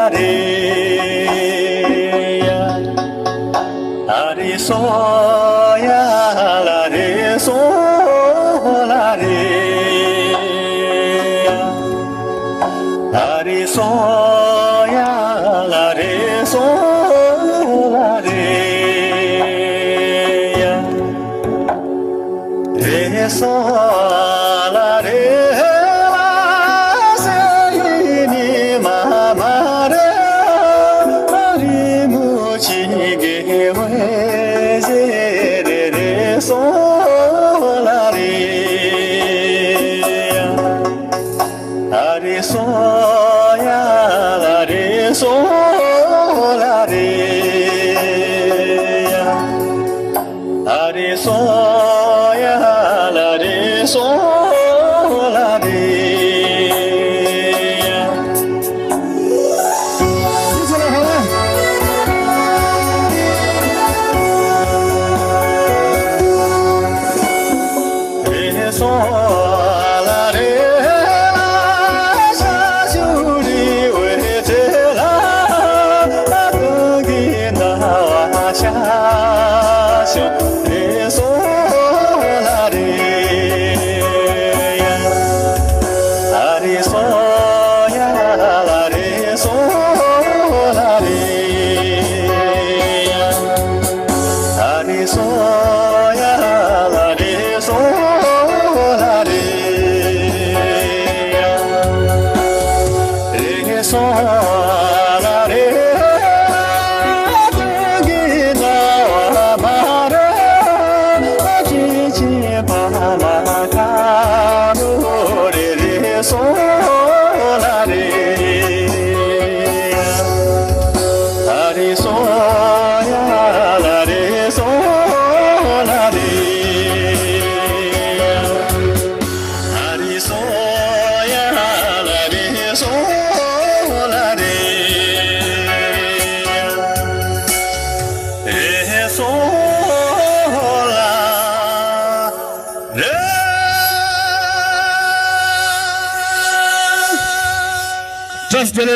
la re ya a re so ya la re so la re ya a re so ya la re so la re ya re so la re so la re a re so ya la re so la re a re so ya la re so la re so la re la sa ju ri we te la bu gi na wa cha shu re so la re ya a re so ya la re so la re ya a re so ya la re so so la re gi na wa ma re ji ji pa ma ka no re re so la re a re so ya la re so la re a re so ya la re so Just